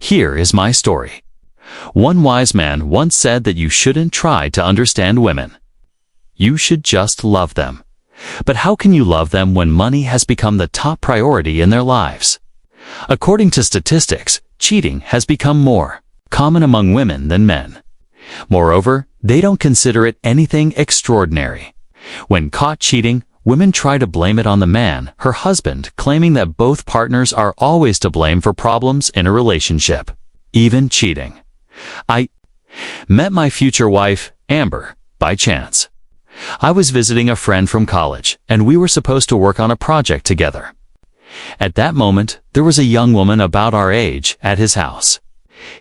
Here is my story. One wise man once said that you shouldn't try to understand women. You should just love them. But how can you love them when money has become the top priority in their lives? According to statistics, cheating has become more common among women than men. Moreover, they don't consider it anything extraordinary. When caught cheating, women try to blame it on the man, her husband, claiming that both partners are always to blame for problems in a relationship, even cheating. I met my future wife, Amber, by chance. I was visiting a friend from college, and we were supposed to work on a project together. At that moment, there was a young woman about our age at his house.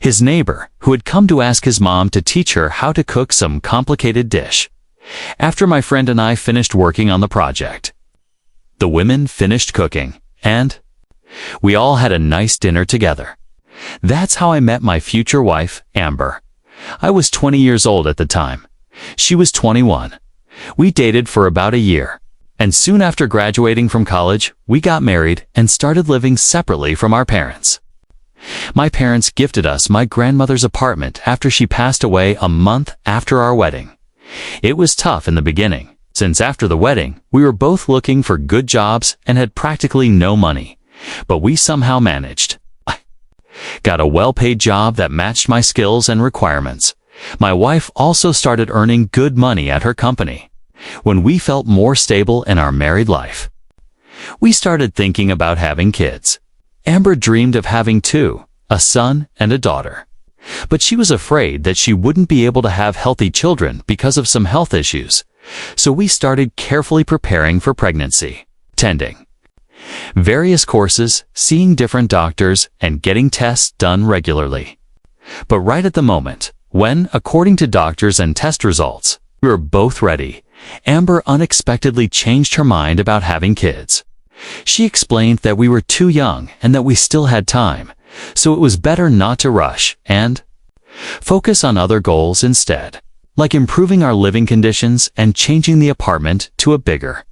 His neighbor, who had come to ask his mom to teach her how to cook some complicated dish. After my friend and I finished working on the project, the women finished cooking, and we all had a nice dinner together. That's how I met my future wife, Amber. I was 20 years old at the time. She was 21. We dated for about a year, and soon after graduating from college, we got married and started living separately from our parents. My parents gifted us my grandmother's apartment after she passed away a month after our wedding. It was tough in the beginning, since after the wedding, we were both looking for good jobs and had practically no money, but we somehow managed. I got a well-paid job that matched my skills and requirements. My wife also started earning good money at her company. When we felt more stable in our married life, we started thinking about having kids. Amber dreamed of having two, a son and a daughter. But she was afraid that she wouldn't be able to have healthy children because of some health issues. So we started carefully preparing for pregnancy, attending various courses, seeing different doctors, and getting tests done regularly. But right at the moment, when, according to doctors and test results, we were both ready, Amber unexpectedly changed her mind about having kids. She explained that we were too young and that we still had time, so it was better not to rush and focus on other goals instead, like improving our living conditions and changing the apartment to a bigger,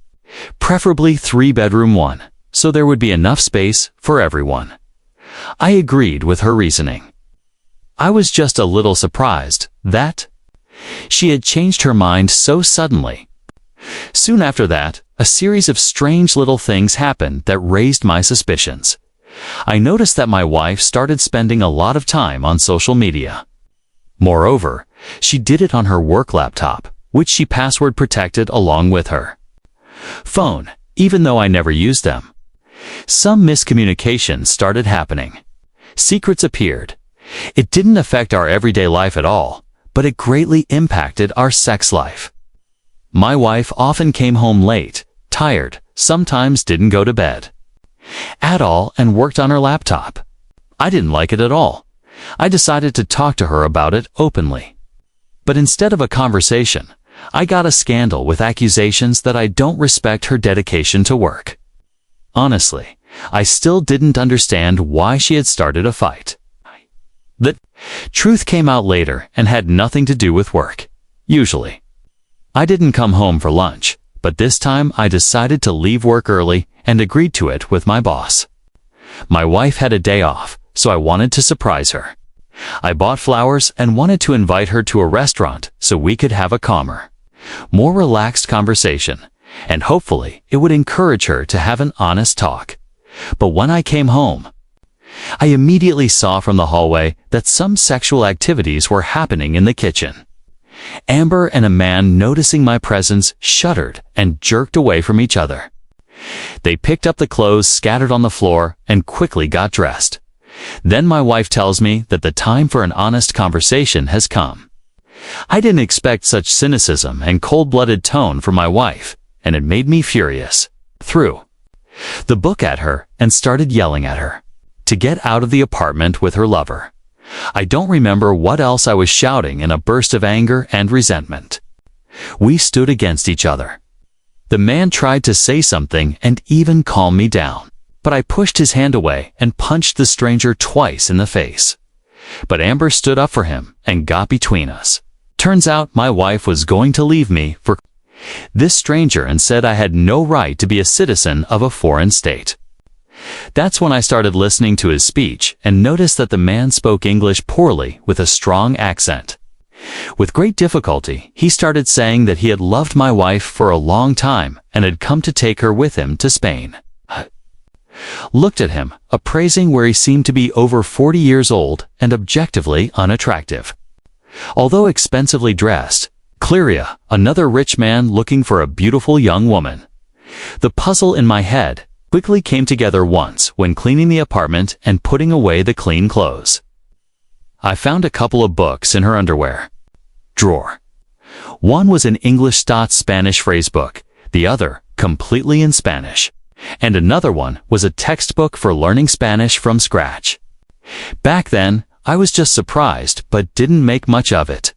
preferably 3-bedroom one, so there would be enough space for everyone. I agreed with her reasoning. I was just a little surprised that she had changed her mind so suddenly. Soon after that, a series of strange little things happened that raised my suspicions. I noticed that my wife started spending a lot of time on social media. Moreover, she did it on her work laptop, which she password protected along with her phone, even though I never used them. Some miscommunication started happening. Secrets appeared. It didn't affect our everyday life at all, but it greatly impacted our sex life. My wife often came home late, tired, sometimes didn't go to bed at all, and worked on her laptop. I didn't like it at all. I decided to talk to her about it openly. But instead of a conversation, I got a scandal with accusations that I don't respect her dedication to work. Honestly, I still didn't understand why she had started a fight. The truth came out later and had nothing to do with work. Usually, I didn't come home for lunch, but this time I decided to leave work early and agreed to it with my boss. My wife had a day off, so I wanted to surprise her. I bought flowers and wanted to invite her to a restaurant so we could have a calmer, more relaxed conversation, and hopefully it would encourage her to have an honest talk. But when I came home, I immediately saw from the hallway that some sexual activities were happening in the kitchen. Amber and a man, noticing my presence, shuddered and jerked away from each other. They picked up the clothes scattered on the floor and quickly got dressed. Then my wife tells me that the time for an honest conversation has come. I didn't expect such cynicism and cold-blooded tone from my wife, and it made me furious. Threw the book at her and started yelling at her to get out of the apartment with her lover. I don't remember what else I was shouting in a burst of anger and resentment. We stood against each other. The man tried to say something and even calm me down, but I pushed his hand away and punched the stranger twice in the face. But Amber stood up for him and got between us. Turns out my wife was going to leave me for this stranger and said I had no right to be a citizen of a foreign state. That's when I started listening to his speech and noticed that the man spoke English poorly with a strong accent. With great difficulty, he started saying that he had loved my wife for a long time and had come to take her with him to Spain. Looked at him, appraising where he seemed to be over 40 years old and objectively unattractive. Although expensively dressed, clearly another rich man looking for a beautiful young woman. The puzzle in my head quickly came together once when cleaning the apartment and putting away the clean clothes. I found a couple of books in her underwear drawer. One was an English-Spanish phrase book, the other completely in Spanish, and another one was a textbook for learning Spanish from scratch. Back then, I was just surprised but didn't make much of it.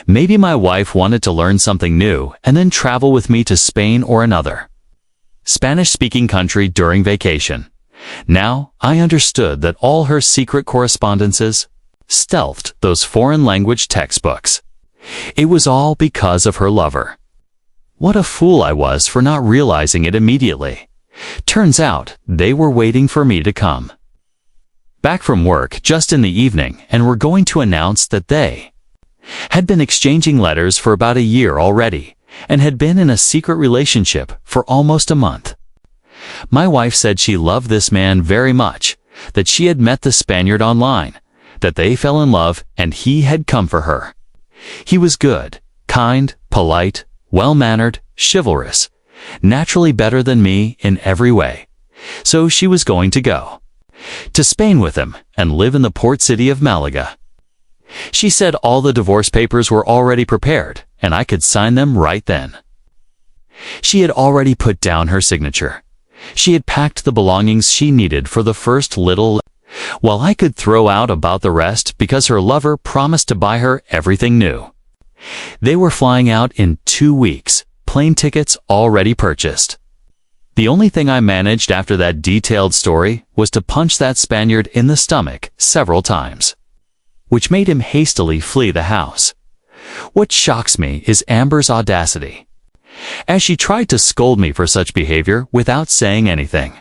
Maybe my wife wanted to learn something new and then travel with me to Spain or another Spanish-speaking country during vacation. Now, I understood that all her secret correspondences stealthed those foreign language textbooks. It was all because of her lover. What a fool I was for not realizing it immediately. Turns out, they were waiting for me to come back from work just in the evening and were going to announce that they had been exchanging letters for about a year already and had been in a secret relationship for almost a month. My wife said she loved this man very much, that she had met the Spaniard online, that they fell in love and he had come for her. He was good, kind, polite, well-mannered, chivalrous, naturally better than me in every way. So she was going to go to Spain with him and live in the port city of Malaga. She said all the divorce papers were already prepared and I could sign them right then. She had already put down her signature. She had packed the belongings she needed for the first little, while I could throw out about the rest because her lover promised to buy her everything new. They were flying out in 2 weeks, plane tickets already purchased. The only thing I managed after that detailed story was to punch that Spaniard in the stomach several times, which made him hastily flee the house. What shocks me is Amber's audacity. As she tried to scold me for such behavior without saying anything,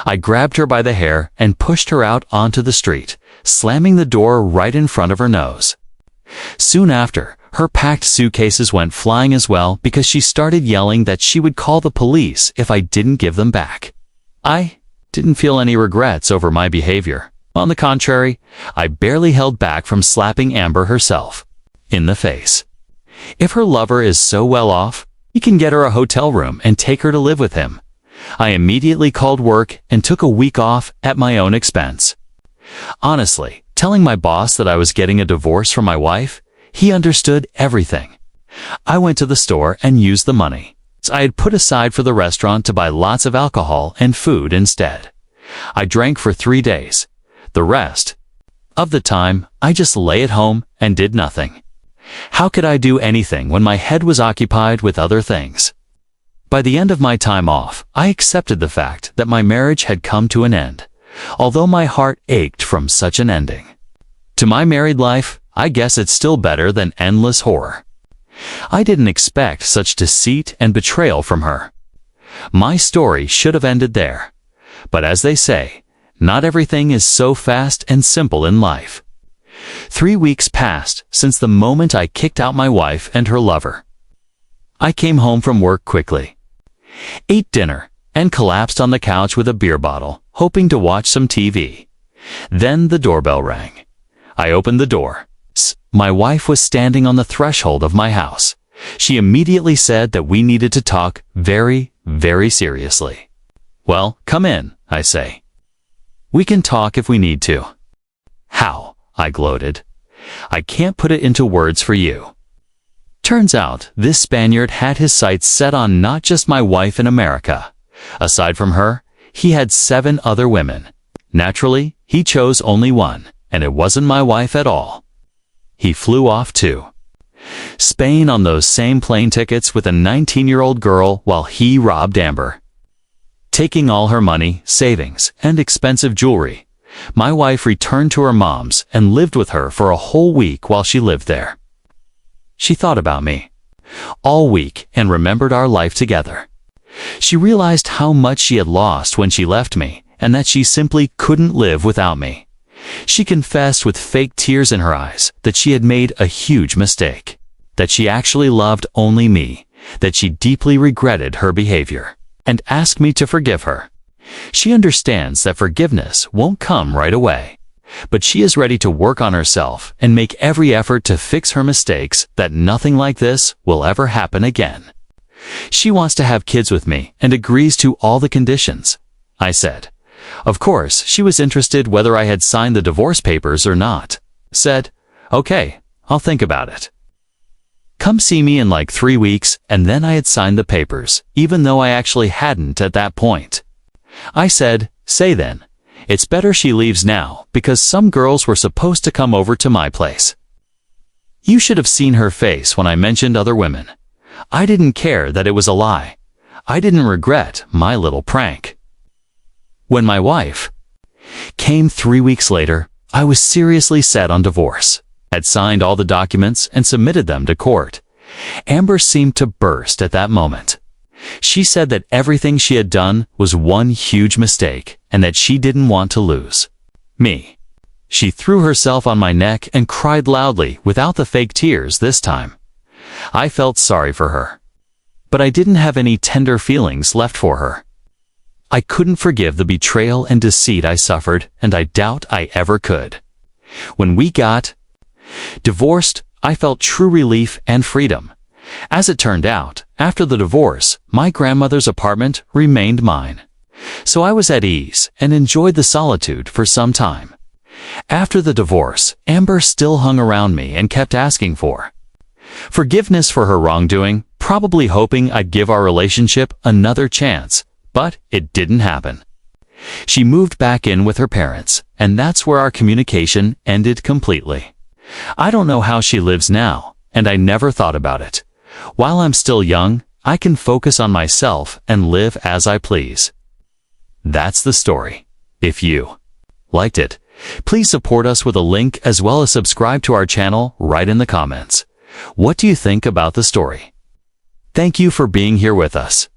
I grabbed her by the hair and pushed her out onto the street, slamming the door right in front of her nose. Soon after, her packed suitcases went flying as well because she started yelling that she would call the police if I didn't give them back. I didn't feel any regrets over my behavior. On the contrary, I barely held back from slapping Amber herself in the face. If her lover is so well off, he can get her a hotel room and take her to live with him. I immediately called work and took a week off at my own expense. Honestly, telling my boss that I was getting a divorce from my wife, he understood everything. I went to the store and used the money I had put aside for the restaurant to buy lots of alcohol and food instead. I drank for 3 days. The rest of the time, I just lay at home and did nothing. How could I do anything when my head was occupied with other things? By the end of my time off, I accepted the fact that my marriage had come to an end, although my heart ached from such an ending. To my married life, I guess it's still better than endless horror. I didn't expect such deceit and betrayal from her. My story should have ended there. But as they say, not everything is so fast and simple in life. 3 weeks passed since the moment I kicked out my wife and her lover. I came home from work quickly, ate dinner, and collapsed on the couch with a beer bottle, hoping to watch some TV. Then the doorbell rang. I opened the door. My wife was standing on the threshold of my house. She immediately said that we needed to talk very, very seriously. Well, come in, I say. We can talk if we need to. How? I gloated. I can't put it into words for you. Turns out, this Spaniard had his sights set on not just my wife in America. Aside from her, he had 7 other women. Naturally, he chose only one, and it wasn't my wife at all. He flew off to Spain on those same plane tickets with a 19-year-old girl while he robbed Amber. Taking all her money, savings, and expensive jewelry, my wife returned to her mom's and lived with her for a whole week while she lived there. She thought about me all week and remembered our life together. She realized how much she had lost when she left me and that she simply couldn't live without me. She confessed with fake tears in her eyes that she had made a huge mistake, that she actually loved only me, that she deeply regretted her behavior, and asked me to forgive her. She understands that forgiveness won't come right away, but she is ready to work on herself and make every effort to fix her mistakes, that nothing like this will ever happen again. She wants to have kids with me and agrees to all the conditions. I said. Of course, she was interested whether I had signed the divorce papers or not. Said, okay, I'll think about it. Come see me in like 3 weeks, and then I had signed the papers, even though I actually hadn't at that point. I said, say then, it's better she leaves now, because some girls were supposed to come over to my place. You should have seen her face when I mentioned other women. I didn't care that it was a lie. I didn't regret my little prank. When my wife came 3 weeks later, I was seriously set on divorce, had signed all the documents and submitted them to court. Amber seemed to burst at that moment. She said that everything she had done was one huge mistake and that she didn't want to lose me. She threw herself on my neck and cried loudly without the fake tears this time. I felt sorry for her, but I didn't have any tender feelings left for her. I couldn't forgive the betrayal and deceit I suffered, and I doubt I ever could. When we got divorced, I felt true relief and freedom. As it turned out, after the divorce, my grandmother's apartment remained mine. So I was at ease and enjoyed the solitude for some time. After the divorce, Amber still hung around me and kept asking for forgiveness for her wrongdoing, probably hoping I'd give our relationship another chance, but it didn't happen. She moved back in with her parents, and that's where our communication ended completely. I don't know how she lives now, and I never thought about it. While I'm still young, I can focus on myself and live as I please. That's the story. If you liked it, please support us with a link as well as subscribe to our channel right in the comments. What do you think about the story? Thank you for being here with us.